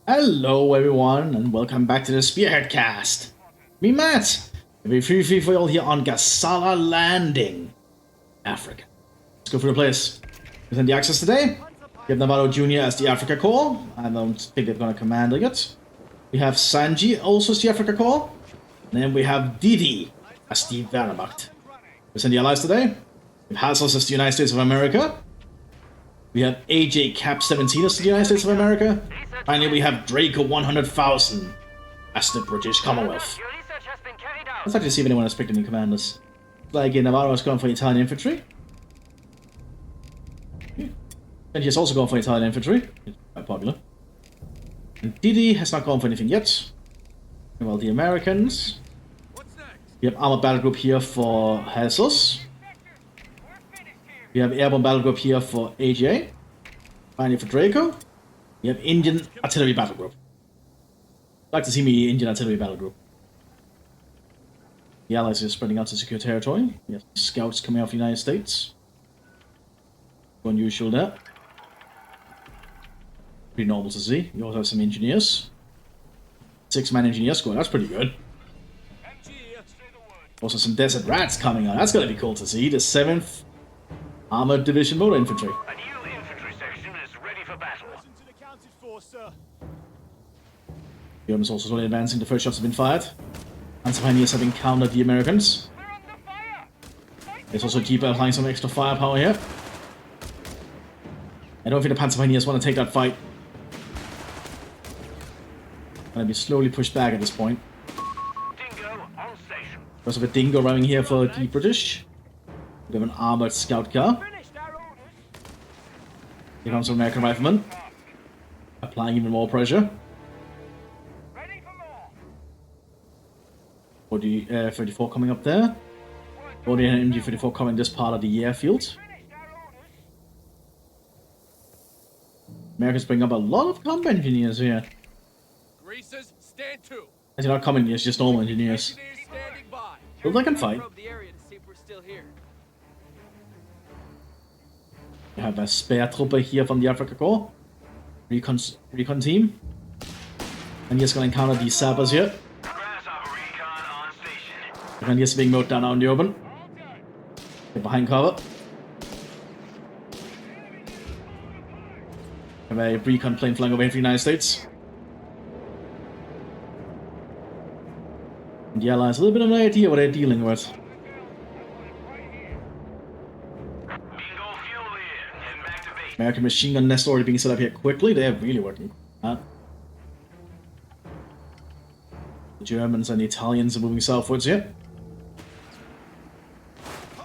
Hello everyone, and welcome back to the Spearhead cast. Me Matt, every free for all here on Gasala Landing, Africa. Let's go through the place. Within the access today, we have Navarro Jr. as the Africa Corps. I don't think they're gonna command it. We have Sanji also as the Africa Corps. And then we have Didi as the Wehrmacht. Within the allies today, we have Hassels as the United States of America. We have AJ Cap 17 as the United States of America. Finally, we have Draco 100,000 as the British Commonwealth. Let's actually see if anyone has picked any commanders. Like Navarro has gone for Italian infantry. And he has also gone for Italian infantry. It's quite popular. And Didi has not gone for anything yet. Well, the Americans. We have Armored Battle Group here for Hassels. We have Airborne Battle Group here for AJ. Finally for Draco. We have Indian Artillery Battle Group. I'd like to see me Indian Artillery Battle Group. The Allies are spreading out to secure territory. We have scouts coming out of the United States. Unusual there. Pretty normal to see. We also have some engineers. 6-man engineer squad, that's pretty good. Also some Desert Rats coming on, that's gonna be cool to see. The 7th Armored Division Motor Infantry. A new infantry section is ready for battle. The Germans also slowly advancing, the first shots have been fired. Panzer Pioneers have encountered the Americans. There's also Jeep applying some extra firepower here. I don't think the Panzer Pioneers want to take that fight. Gonna be slowly pushed back at this point. Dingo on station. There's a Dingo running here for the British. We have an armored scout car. Here comes an American rifleman. Applying even more pressure. 34 coming up there. 40 and MG34 coming this part of the airfield. Americans bring up a lot of combat engineers here. Greasers, stand to. Actually, not combat engineers, just normal engineers. But they can fight. We have a spare Truppe here from the Africa Corps. Recon team. And he's gonna encounter these sappers here. And he's being mowed down out in the open. Get behind cover. Have a recon plane flying away from the United States. And the Allies, a little bit of an idea what they're dealing with. American machine gun nest already being set up here quickly. They're really working. The Germans and the Italians are moving southwards here.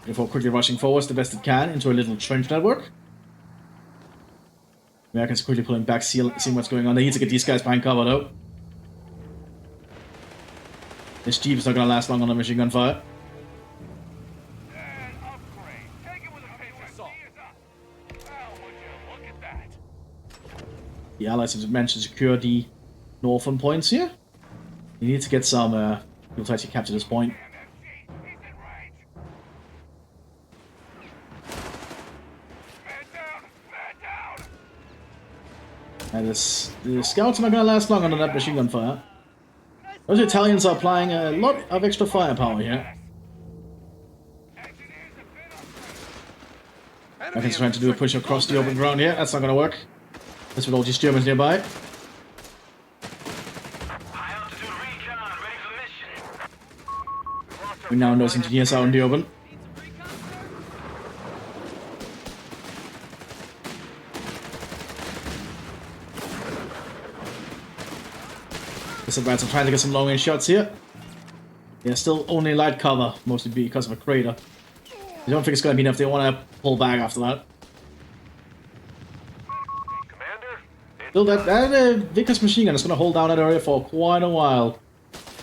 Before quickly rushing forwards the best it can into a little trench network. Americans are quickly pulling back, seeing what's going on. They need to get these guys behind cover though. This Jeep is not going to last long on a machine gun fire. The Allies have managed to secure the northern points here. You need to get some people to actually capture this point. And the scouts are not going to last long under that machine gun fire. Those Italians are applying a lot of extra firepower here. Americans trying to do a push across the open ground here. That's not going to work. That's with all these Germans nearby. We now know those engineers out in the open. I'm trying to get some long-range shots here. Yeah, still only light cover, mostly because of a crater. I don't think it's going to be enough. They want to pull back after that. Still, that Vickers machine gun is going to hold down that area for quite a while.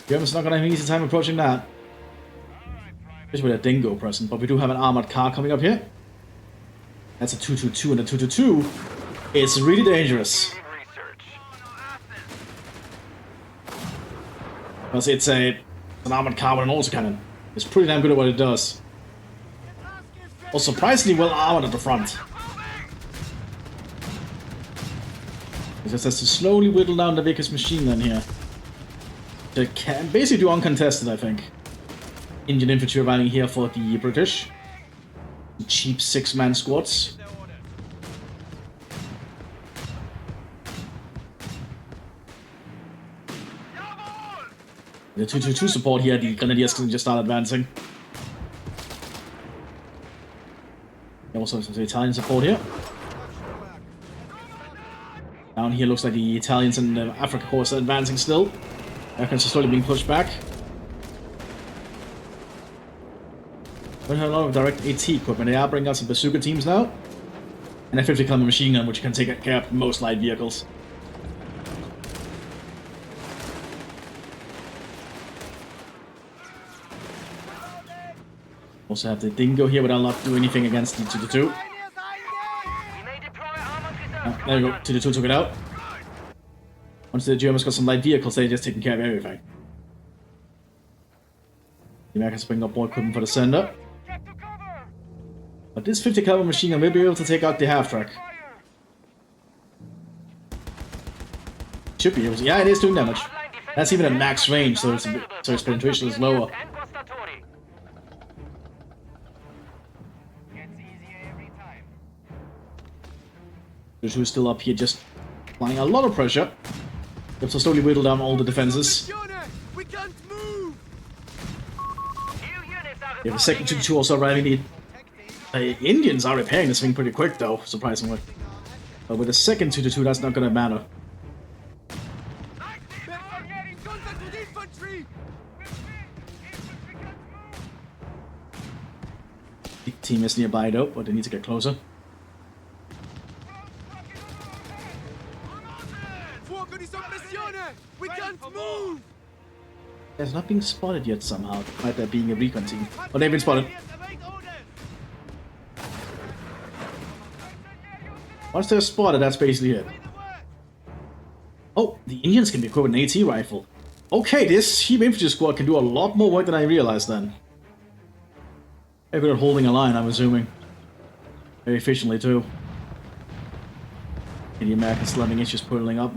Germans not going to have an easy time approaching that. Especially with a Dingo present, but we do have an armored car coming up here. That's a 222, and a 222 is really dangerous. Because it's an armored car with an autocannon. It's pretty damn good at what it does. Well, surprisingly well armored at the front. He just has to slowly whittle down the Vickers machine gun here. They can basically do uncontested, I think. Indian infantry arriving here for the British. Cheap 6-man squads. The 222 support here, the Grenadiers can just start advancing. Also some Italian support here. Down here looks like the Italians and the Africa Corps are advancing still. Americans are slowly being pushed back. We have a lot of direct AT equipment. They are bringing out some bazooka teams now. And a 50 caliber machine gun, which can take care of most light vehicles. Also have the Dingo here, but I'll not do anything against the 222. There we go, 222 took it out. Once the Germans got some light vehicles, they're just taking care of everything. The Americans bring up more equipment for the sender. But this 50 caliber machine gun will be able to take out the half-track. Should be able to. Yeah, it is doing damage. That's even at max range, so its penetration is lower. Who's still up here, just applying a lot of pressure. They have to slowly whittle down all the defenses. We have a second 2-2 also arriving. The Indians are repairing this thing pretty quick, though, surprisingly. But with the second 2-2, that's not gonna matter. The team is nearby, though, but they need to get closer. There's not being spotted yet somehow, despite there being a recon team. But they've been spotted. Once they're spotted, that's basically it. Oh, the Indians can be equipped with an AT rifle. Okay, this Sheep Infantry squad can do a lot more work than I realized then. They're good at holding a line, I'm assuming. Very efficiently, too. And the Americans still having issues pulling up.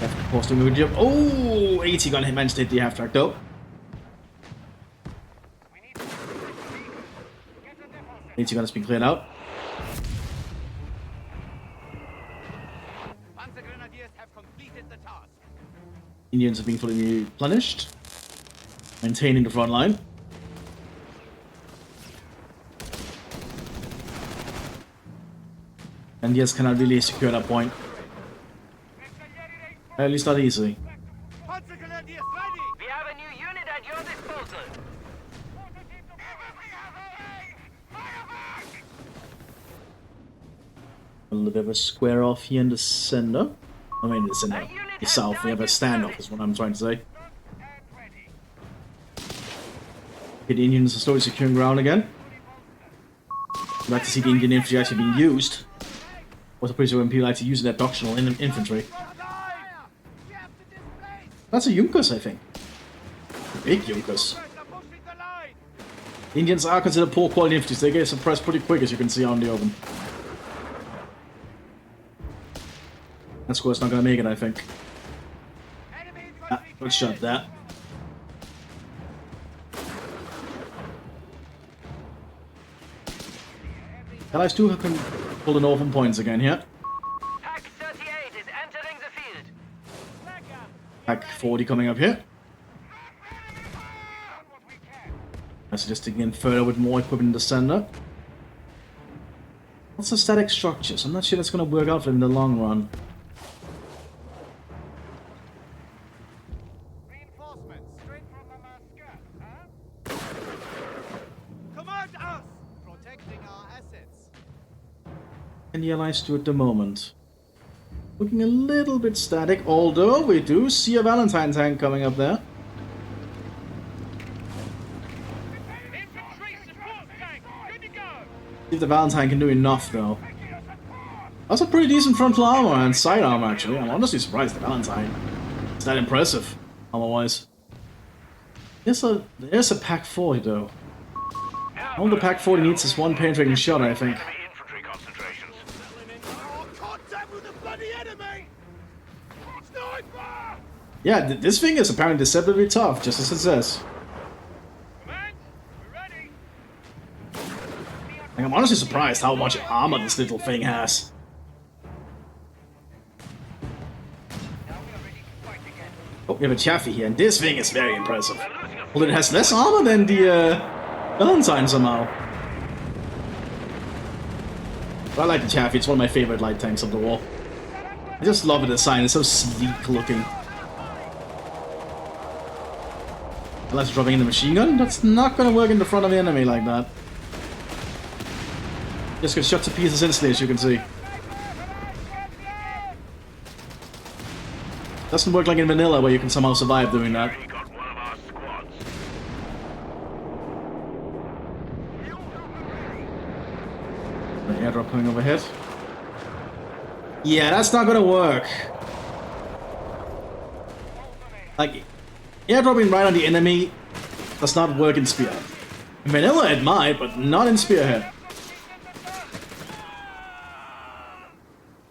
Of course, doing a good job. Oh, 80 gun managed to hit the half-track, though. 80 gun has been cleared out. Indians have been fully replenished, maintaining the front line. And yes, cannot really secure that point. At least not easily. We have a new unit at your disposal. A little bit of a square off here in the center. I mean, the center. The south. We have a standoff, is what I'm trying to say. The Indians are slowly securing ground again. I'd like to see the Indian infantry actually being used. Also, pretty sure when people like to use their doctrinal infantry. That's a Junkers, I think. Big Junkers. Indians are considered poor quality infantry, so they get suppressed pretty quick, as you can see on the open. That squad's not gonna make it, I think. Ah, good shot, that. Allies do can pull the northern points again here. Pack 38 is entering the field. Pack 40 coming up here. That's just digging in further with more equipment in the center. Lots of static structures. I'm not sure that's going to work out for them in the long run. Reinforcements straight from the Mattcasting, huh? Command us! Protecting our assets. And the Allies do at the moment. Looking a little bit static, although we do see a Valentine tank coming up there. See if the Valentine can do enough, though. That's a pretty decent frontal armor and side armor, actually. I'm honestly surprised the Valentine. It's that impressive, armor-wise. There's a Pack 40, though. All the Pack 40 needs is one penetrating shot, I think. the enemy! Sniper! Yeah, this thing is apparently deceptively tough, just as it says. Command, we're ready. Like, I'm honestly surprised how much armor this little thing has. Oh, we have a Chaffee here, and this thing is very impressive. Well, it has less armor than the Valentine somehow. But I like the Chaffee, it's one of my favorite light tanks of the war. I just love the design, it's so sleek looking. Unless dropping in the machine gun, that's not gonna work in the front of the enemy like that. Just gets shot to pieces instantly, as you can see. Doesn't work like in vanilla, where you can somehow survive doing that. The airdrop coming overhead. Yeah, that's not gonna work. Like, airdropping right on the enemy does not work in Spearhead. In vanilla it might, but not in Spearhead.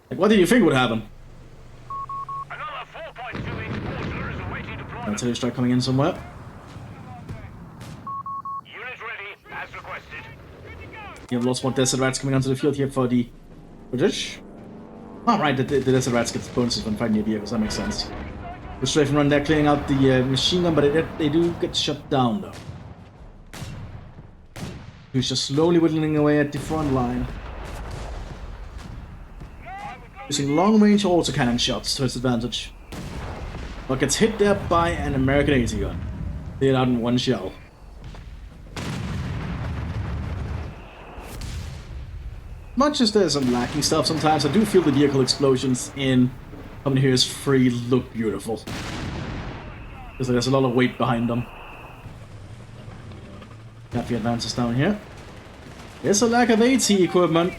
Like, what do you think would happen? Artillery strike coming in somewhere. Unit ready, as requested. You have lots more desert rats coming onto the field here for the British. Alright, the desert rats get bonuses when fighting the vehicles, that makes sense. The strafe run there clearing out the machine gun, but they do get shut down though. Who's just slowly whittling away at the front line. Using long-range autocannon shots to its advantage. But gets hit there by an American AT gun. Cleared out in one shell. Much as there's some lacking stuff sometimes, I do feel the vehicle explosions in Company Heroes 3 look beautiful. Because there's a lot of weight behind them. Got the advances down here. There's a lack of AT equipment.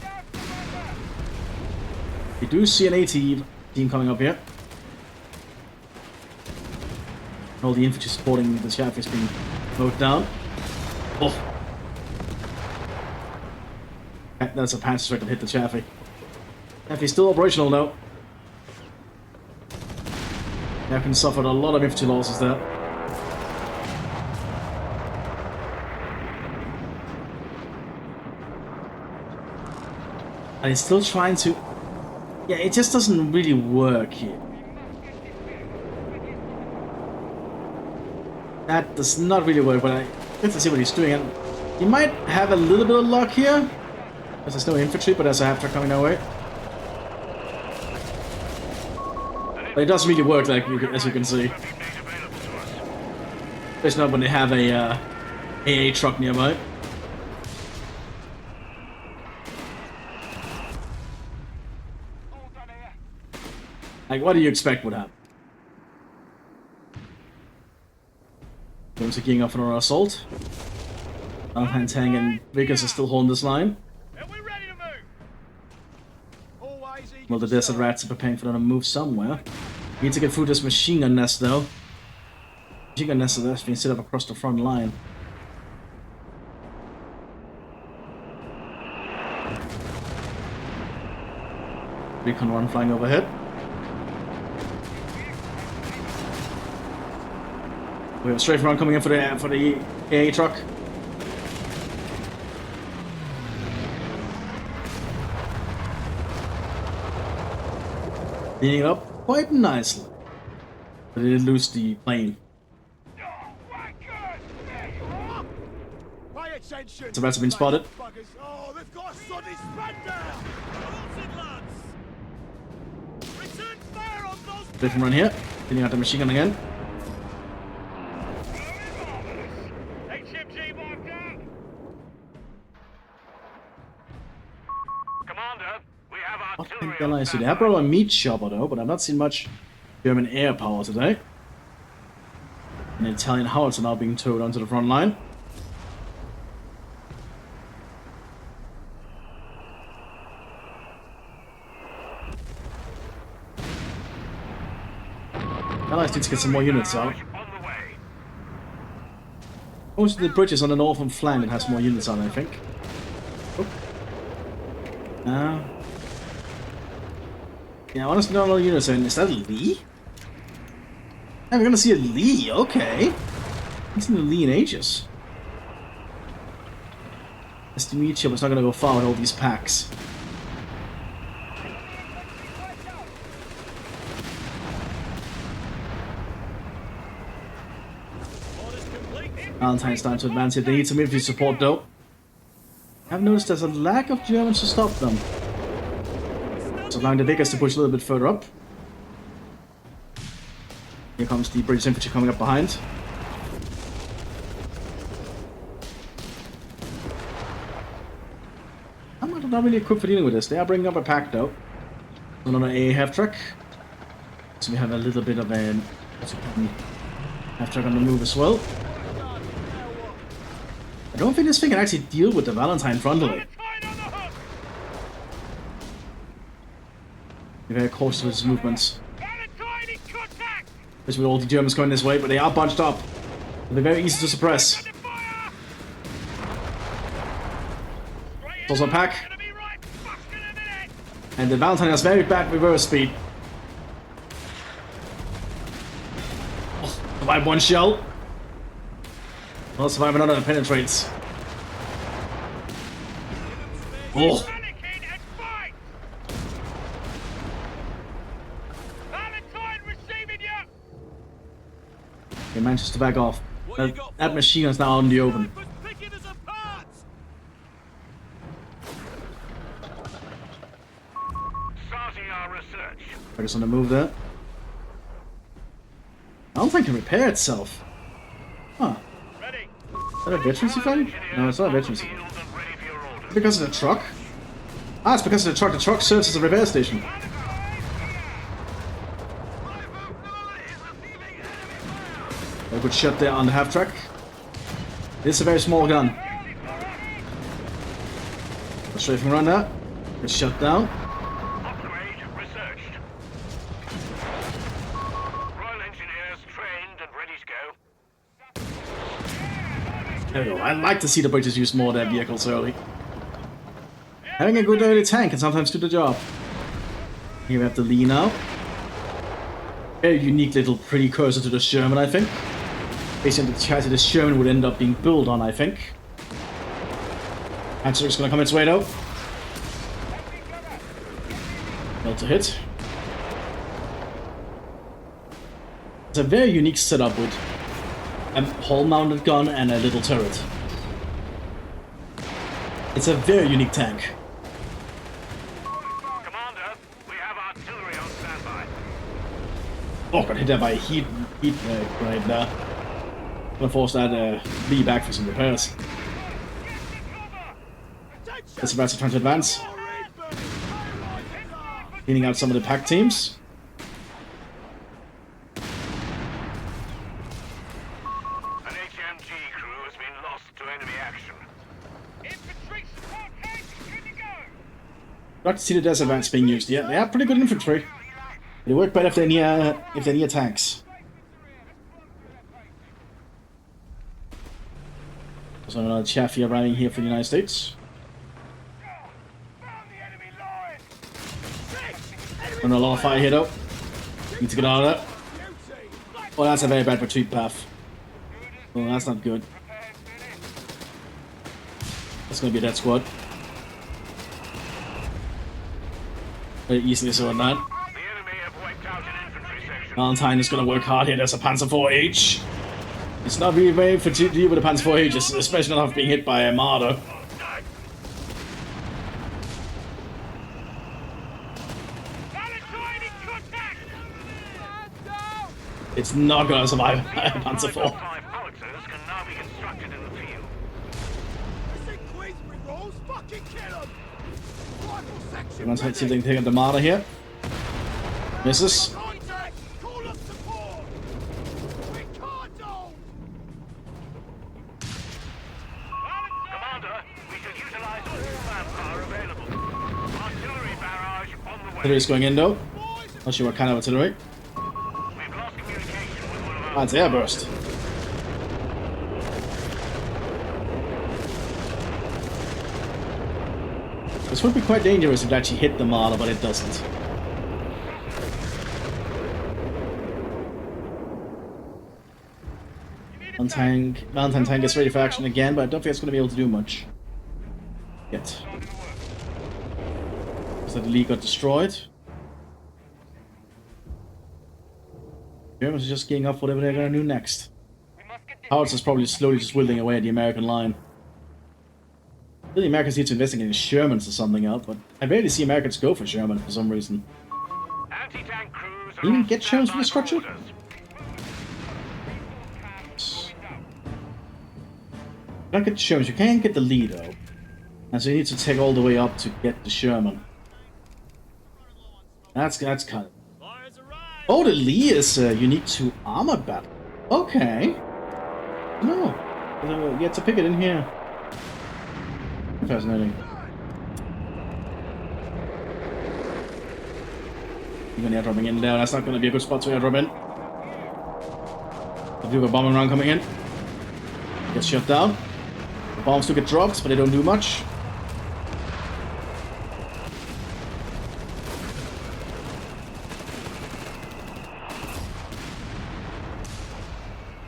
We do see an AT team coming up here. All the infantry supporting the Chaffee is being mowed down. Oh! That's a Panzerstorm that hit the Chaffee. Chaffee's still operational though. Chaffee suffered a lot of infantry losses there. And he's still trying to... Yeah, it just doesn't really work here. That does not really work, but I get to see what he's doing. And he might have a little bit of luck here. Because there's no infantry, but there's a half track coming our way. But it doesn't really work, like as you can see. Especially not when they have a AA truck nearby. Like, what do you expect would happen? Those are gearing up for our assault. Alpine Tang and Vickers are still holding this line. Well, the desert rats are preparing for them to move somewhere. We need to get through this machine gun nest, though. Machine gun nest is being set up across the front line. Recon 1 flying overhead. We have a strafe run coming in for the AA truck. Leaning up quite nicely. But it did lose the plane. The rats have been spotted. Oh, they've got a soddy spread down! Return fire on those... Different run here. Hitting out the machine gun again. They have brought a meat chopper though, but I've not seen much German air power today. An Italian howitzer now being towed onto the front line. Allies need to get some more units out. Most of the bridges on the northern flank that has more units on, I think. Oh. Yeah, I want to know all units in. Is that a Lee? Yeah, we're gonna see a Lee, okay. I haven't seen a Lee in ages. Nice to meet you, but it's not gonna go far with all these packs. Valentine's time to advance it. They need some infantry support though. I've noticed there's a lack of Germans to stop them. So allowing the Vickers to push a little bit further up. Here comes the British infantry coming up behind. I'm not really equipped for dealing with this. They are bringing up a pack though. Another A half truck. So we have a little bit of a half truck on the move as well. I don't think this thing can actually deal with the Valentine frontally. Be very cautious with his movements. Especially with all the Germans going this way, but they are bunched up. They'll be very easy to suppress. It's also a pack. And the Valentine has very bad reverse speed. Oh, survive one shell. I'll survive another that penetrates. Oh! He manages to back off. That machine is now out in the open. Focus on the move there. I don't think it can repair itself. Huh. Is that a veterancy thing? No, it's not a veterancy thing. Because of the truck? Ah, it's because of the truck. The truck serves as a repair station. A good shot there on the half track. It's a very small gun. A strafing run there. Good shot down. Upgrade researched. Royal Engineers trained and ready to go. There we go. I like to see the British use more of their vehicles early. Having a good early tank can sometimes do the job. Here we have the Lee now. Very unique little precursor to the Sherman, I think. Basically, the chassis the Sherman would end up being built on, I think. Answer is going to come its way though. Well to hit. It's a very unique setup with a hull-mounted gun and a little turret. It's a very unique tank. Commander, we have artillery on standby. Oh, got hit there by a heat right there. Gonna force that Lee back for some repairs. That's about to try to advance. Cleaning out some of the pack teams. An HMG crew has been lost to enemy action. Infantry support tanks, good to go. Not to see the desert advance being used yet. They have pretty good infantry. They work better if they're near tanks. So another Chaffee arriving here for the United States. Under a lot of fire here though. Need to get out of that. Oh, that's a very bad retreat path. Oh, that's not good. That's gonna be a dead squad. Very easily so on that. The enemy have wiped out an infantry section. Valentine is gonna work hard here. There's a Panzer 4H. It's not really very for to deal with a Panzer 4H, especially not after being hit by a Marder. It's not gonna survive a Panzer 4. Five howitzers can now be constructed in the field. I'm gonna see if they can take out the Marder here. Misses. Commander, we should utilize all manpower available. Artillery barrage on the way. Artillery's going in though. Not sure what kind of artillery. We've lost communication with one of our... Ah, it's airburst. This would be quite dangerous if it actually hit the Marder, but it doesn't. Valentine tank gets ready for action again, but I don't think it's going to be able to do much yet. Because the lead got destroyed. Germans are just gearing up for whatever they're going to do next. Howards is probably slowly just whittling away at the American line. The Americans need to investigate in Shermans or something else, but I rarely see Americans go for Sherman for some reason. Anti-tank crews Can you even get Shermans from the structure? You don't get Shermans, you can't get the lead though. And so you need to take all the way up to get the Sherman. That's kind of... Oh, the Lee is unique to armored battle. Okay. No. You get to pick it in here. Fascinating. Even airdropping in there, that's not going to be a good spot to airdrop in. I do have a bombing round coming in. Gets shut down. The bombs do get dropped, but they don't do much.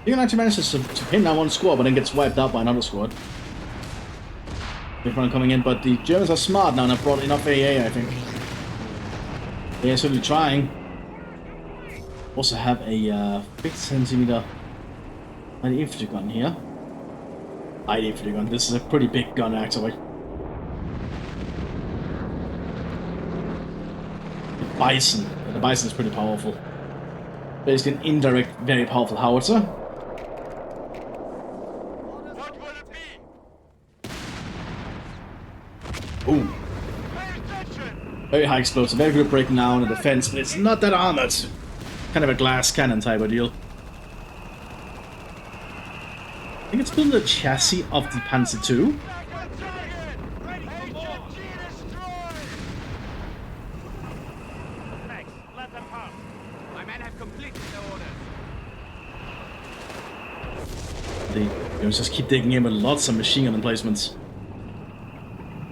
You can actually manage to pin down one squad, but then gets wiped out by another squad. Big run coming in, but the Germans are smart now and have brought enough AA, I think. They are certainly trying. Also have a 50cm light infantry gun here. Light infantry gun. This is a pretty big gun, actually. The Bison. The Bison is pretty powerful. Basically an indirect, very powerful howitzer. Ooh. Very high explosive, very good breaking down the defense, but it's not that armored. Kind of a glass cannon type of deal. I think it's built the chassis of the Panzer II. They just keep digging in with lots of machine gun emplacements.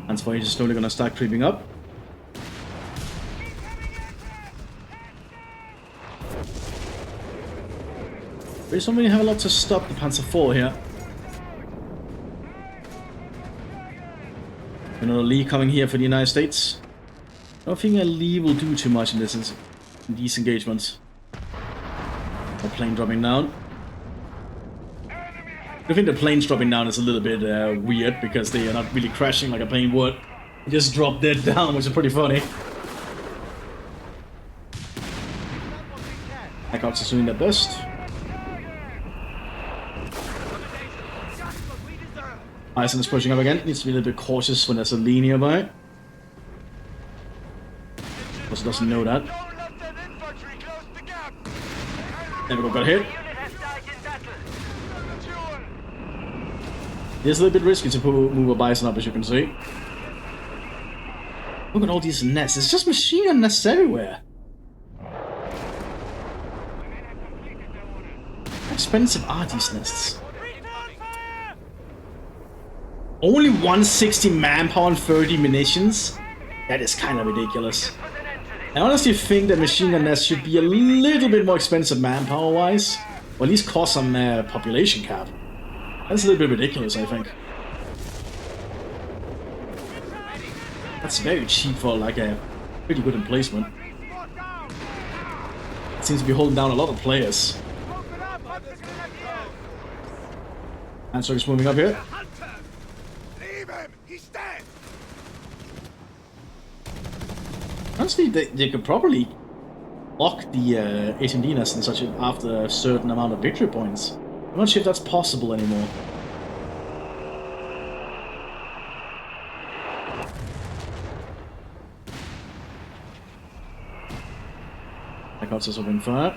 That's why he's slowly gonna start creeping up. We don't really have a lot to stop the Panzer IV here. Another Lee coming here for the United States. I don't think a Lee will do too much in these engagements. A plane dropping down. I think the planes dropping down is a little bit weird because they are not really crashing like a plane would. They just drop dead down, which is pretty funny. Blackops are doing their best. Bison is pushing up again. Needs to be a little bit cautious when there's a Lee nearby. Also doesn't know that. There we go, got hit. It's a little bit risky to move a Bison up, as you can see. Look at all these nests. It's just machine gun nests everywhere. How expensive are these nests? Only 160 manpower and 30 munitions? That is kind of ridiculous. I honestly think that machine gun nests should be a little bit more expensive manpower-wise. Or at least cost some population cap. That's a little bit ridiculous, I think. That's very cheap for like a pretty good emplacement. It seems to be holding down a lot of players. Answer is moving up here. Honestly, they could probably lock the HMD nest and such after a certain amount of victory points. I'm not sure if that's possible anymore. Blackouts is opening fire.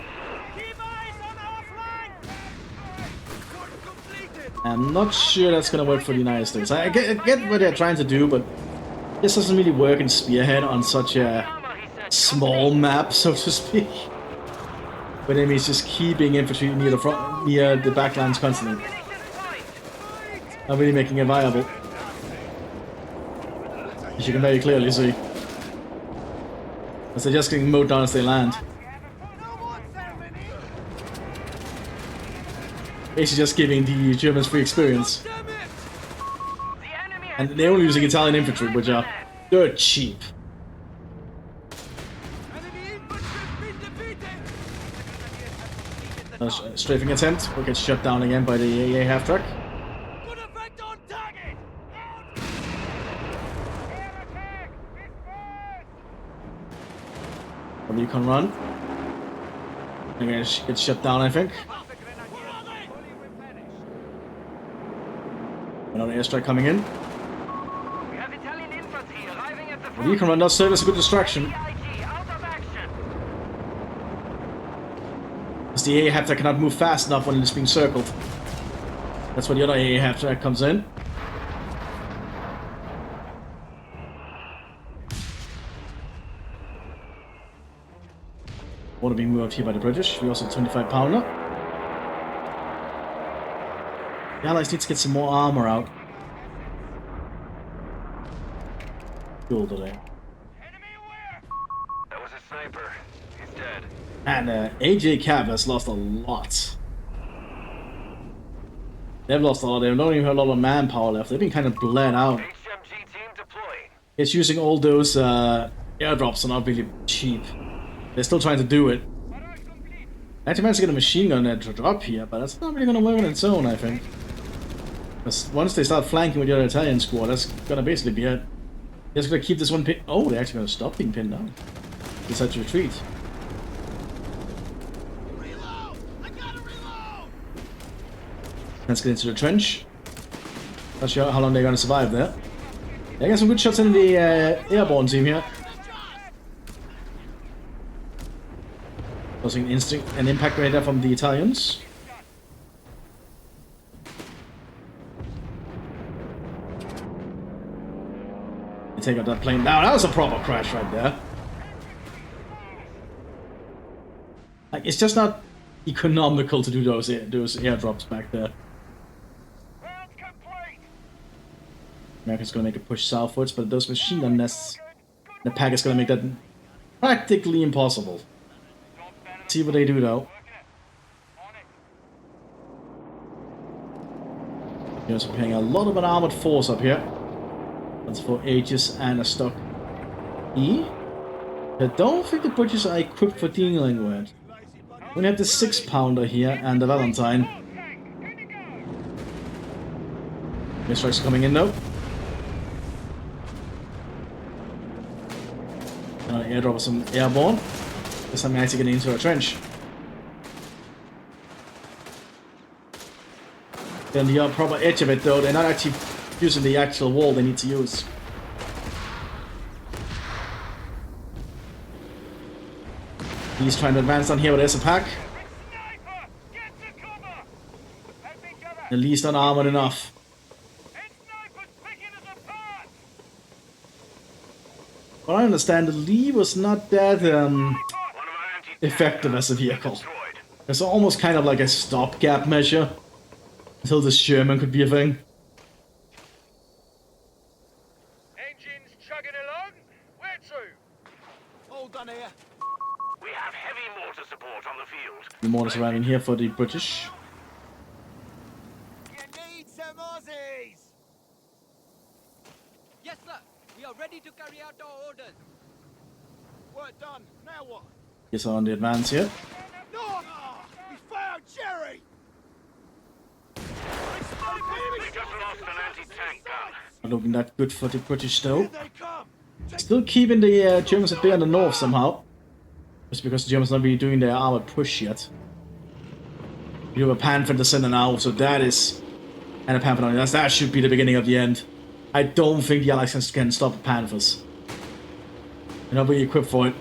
I'm not sure that's gonna work for the United States. I get what they're trying to do, but this doesn't really work in Spearhead on such a small map, so to speak. But enemies just keeping infantry near the front, near the backlines constantly. Not really making it viable. As you can very clearly see. As they're just getting mowed down as they land. basically just giving the Germans free experience. Damn it! The enemy And they're only using Italian infantry, which are dirt cheap. Enemy infantry has been defeated! Strafing attempt will get shut down again by the AA half track. Good effect on target! Out! Air attack! Disperse! Or you can run. Again, it gets shut down, I think. Where are they? Another airstrike coming in. We have Italian infantry arriving at the Or you can run does serve as a good distraction. IG out of action. Because the AA half track cannot move fast enough when it's being circled. That's when the other AA half track comes in. Water being moved here by the British. We also have 25 pounder. The Allies need to get some more armor out. Fuel today. Enemy aware! That was a sniper. He's dead. And AJ Cav has lost a lot. They've lost a lot. They don't even have a lot of manpower left. They've been kind of bled out. HMG team deploying. It's using all those airdrops are not really cheap. They're still trying to do it. I actually managed to get a machine gun to drop here, but that's not really going to work on its own, I think. Because once they start flanking with the other Italian squad, that's going to basically be it. They're just going to keep this one pin. Oh, they're actually going to stop being pinned down. Decide to retreat. Reload! I gotta reload! Let's get into the trench. Not sure how long they're going to survive there. They got some good shots in the airborne team here. Causing an impact radar from the Italians. They take out that plane down. That was a proper crash right there. Like, it's just not economical to do those airdrops back there. Round complete. America's going to make a push southwards, but those machine gun nests in the pack is going to make that practically impossible. See what they do though. Yes, we're paying a lot of an armored force up here. That's for Aegis and a stock E. I don't think the British are equipped for dealing with. We have the 6-pounder here and the Valentine. Airstrikes coming in though. Airdrop some airborne. This time actually getting into a trench. Then the proper edge of it though, they're not actually using the actual wall they need to use. He's trying to advance down here, but there's a pack. Sniper! Get to cover! Let me cover! At least unarmored enough. It's snipers picking us apart! But I understand the Lee was not that One of our anti-tank effective as a vehicle. destroyed. It's almost kind of like a stopgap measure until this Sherman could be a thing. Engines chugging along? Where to? All done here. We have heavy mortar support on the field. The mortars arriving here for the British. You need some Aussies! Yes, sir. We are ready to carry out our orders. Work done. Now what? Guess on the advance here. No! Oh, we found Jerry! We just lost an anti-tank gun. Not looking that good for the British though. Here they come! Still keeping the Germans at bay in the north somehow. Just because the Germans not really doing their armored push yet. You have a Panther in the center now, so that is... And a Panther on it. That should be the beginning of the end. I don't think the Allies can stop the Panthers. They're not really equipped for it.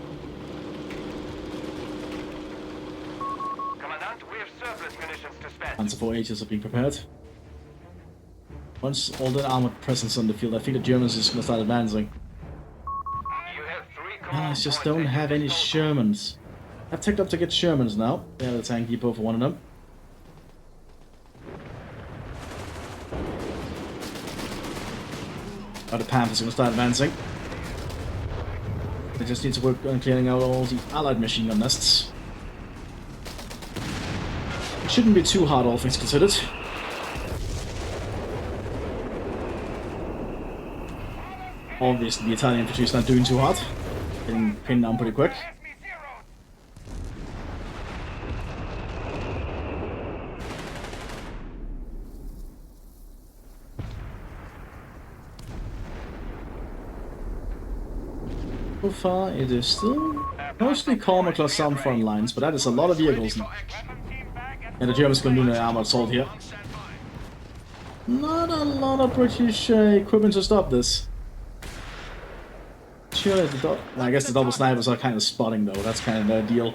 Commandant, we have surplus munitions to spare. Panzer IV Aegis are being prepared. Once all the armored presence on the field, I think the Germans is going to start advancing. You have 3 Allies just don't have any Shermans. I've taken up to get Shermans now. They have a tank depot for one of them. Now the Panthers are going to start advancing. They just need to work on clearing out all the Allied machine gun nests. It shouldn't be too hard, all things considered. Obviously, the Italian infantry is not doing too hard. Getting pinned down pretty quick. So far, it is still mostly calm across some front lines, but that is a lot of vehicles. And the Germans can do an armored assault here. Not a lot of British equipment to stop this. Sure, I guess the double snipers are kind of spotting though. That's kind of their deal.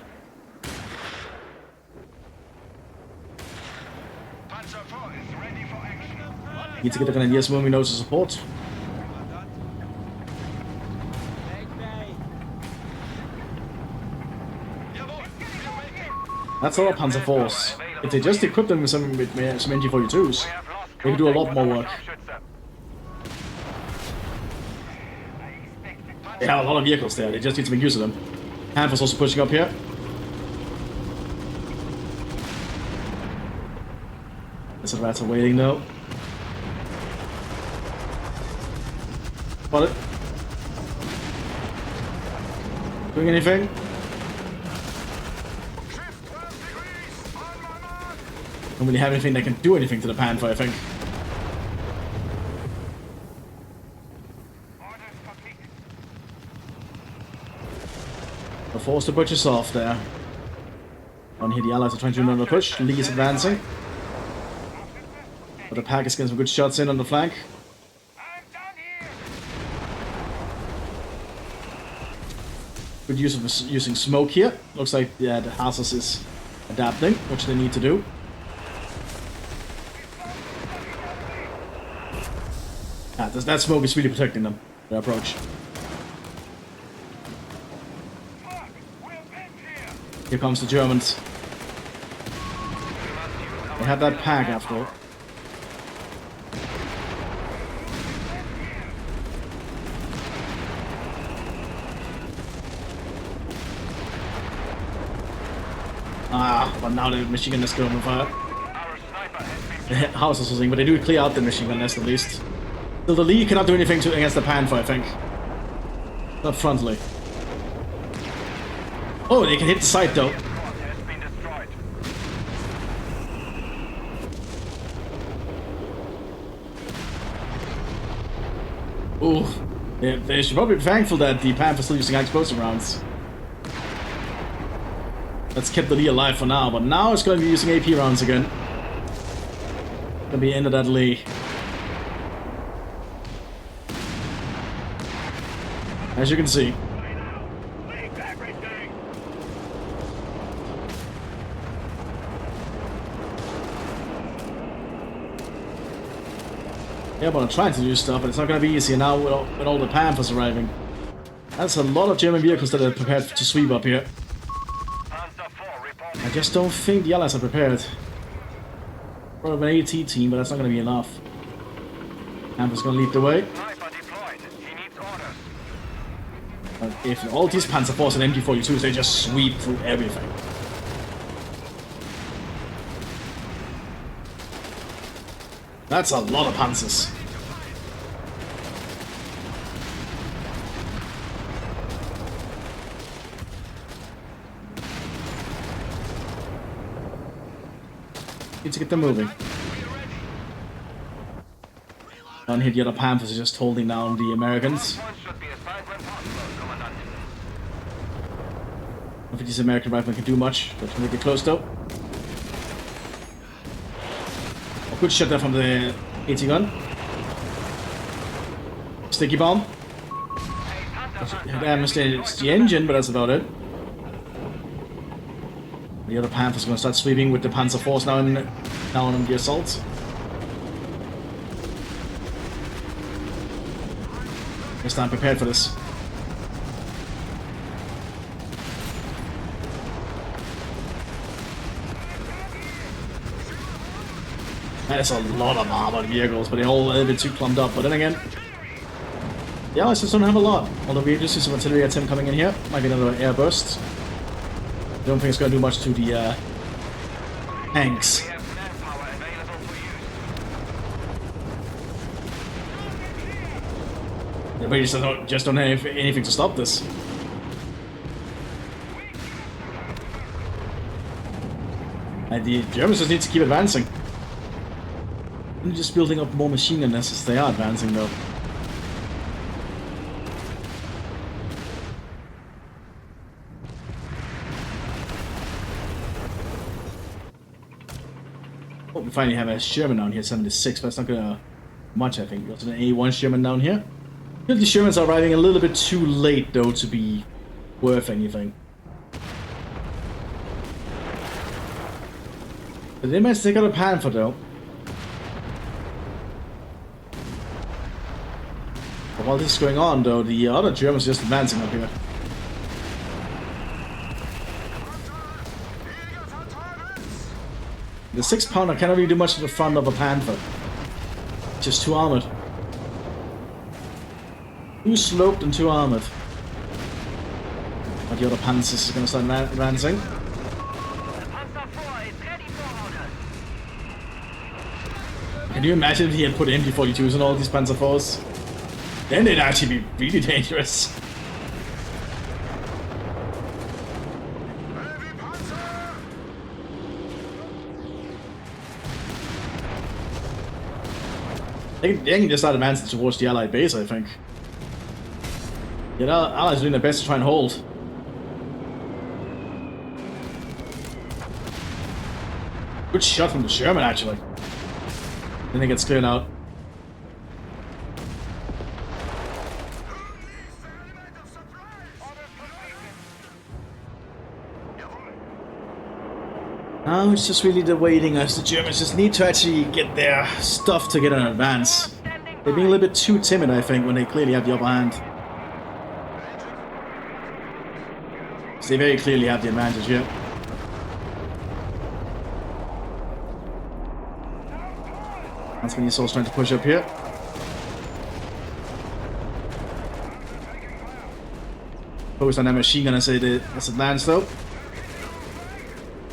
Need to get the Grenadiers moving now to support. That's a lot of Panzer Force. If they just equip them with some NG-42s, they can do a lot more work. They have a lot of vehicles there, they just need to make use of them. Panzer's also pushing up here. There's a rats are waiting though. Spot it. Doing anything? Don't really have anything that can do anything to the Panther, I think. They'll force the butchers off there. On here, the Allies are trying to do another push. Lee is advancing. But the Pack is getting some good shots in on the flank. Good use of using smoke here. Looks like the Hassas is adapting, which they need to do. That smoke is really protecting them, their approach. Here comes the Germans. They have that Pack after all. But now the machine gun is going on fire. The house is something, but they do clear out the machine gun nest at least. Still, the Lee cannot do anything against the Panther, I think. Not frontally. Oh, they can hit the site though. Ooh, they should probably be thankful that the Panther's still using explosive rounds. That's kept the Lee alive for now, but now it's going to be using AP rounds again. Gonna be into that Lee. As you can see. Yeah, but I'm trying to do stuff, but it's not going to be easy now with all the Panthers arriving. That's a lot of German vehicles that are prepared to sweep up here. I just don't think the Allies are prepared. Probably an AT team, but that's not going to be enough. Panthers going to lead the way. But if all these Panzer Force and MG-42s, they just sweep through everything. That's a lot of Panzers. Need to get them moving. Down here, the other Panthers are just holding down the Americans. I don't think these American riflemen can do much, but when they get close though. A good shot there from the AT gun. Sticky bomb. Damaged the engine, but that's about it. The other Panthers are going to start sweeping with the Panzer Force now on the assault. They stand prepared for this. That is a lot of armored vehicles, but they're all a little bit too clumped up. But then again, the Allies just don't have a lot. Although we just see some artillery at him coming in here. Might be another air burst. I don't think it's going to do much to the tanks. We have manpower available for use. They just don't have anything to stop this. And the Germans just need to keep advancing. They're just building up more machine gun nests as they are advancing, though. Oh, we finally have a Sherman down here, 76, but that's not gonna much, I think. We also have an A1 Sherman down here. I feel the Shermans are arriving a little bit too late, though, to be worth anything. But they managed to take out a Panther, though. But while this is going on, though, the other Germans are just advancing up here. The 6-pounder cannot really do much to the front of a Panther. Just too armored. Too sloped and too armored. But the other Panzers are going to start advancing. Can you imagine if he had put MD-42s on all these Panzer IVs? Then they'd actually be really dangerous. They can just start advancing towards the Allied base, I think. Yeah, the Allies are doing their best to try and hold. Good shot from the Sherman, actually. Then it gets cleared out. Now it's just really the waiting as the Germans just need to actually get their stuff to get an advance. They're being a little bit too timid, I think, when they clearly have the upper hand. So they very clearly have the advantage here. That's when Mthis trying to push up here. Focus on that machine gun as it lands, though.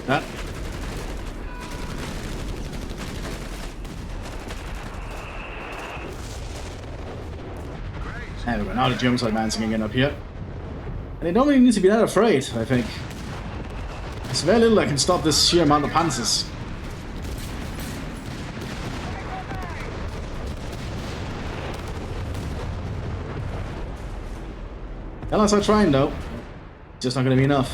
That. There we go, now the Germans are advancing again up here. And they don't really need to be that afraid, I think. There's very little that can stop this sheer amount of Panzers. The Allies are trying, though. Just not going to be enough.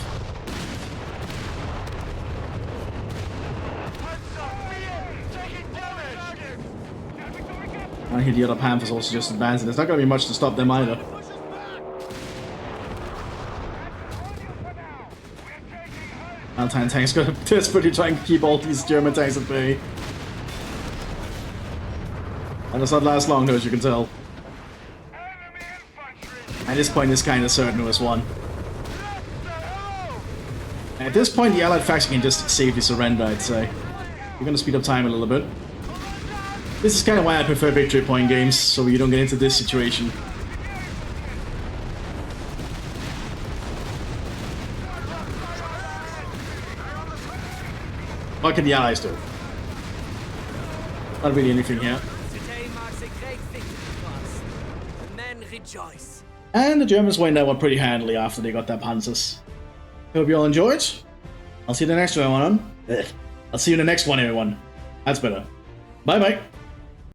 I hear the other Panthers also just advancing. There's not going to be much to stop them either. Alpine tanks got to desperately trying to keep all these German tanks at bay. And it's not last long, though, as you can tell. At this point, it's kind of certain who has won. At this point, the Allied faction can just safely surrender, I'd say. We're going to speed up time a little bit. This is kind of why I prefer victory point games, so you don't get into this situation. What can the Allies do? Not really anything here. Today marks a great victory for us. The men rejoice. And the Germans went that one pretty handily after they got their Panzers. Hope you all enjoyed. I'll see you in the next one. I'll see you in the next one, everyone. That's better. Bye bye.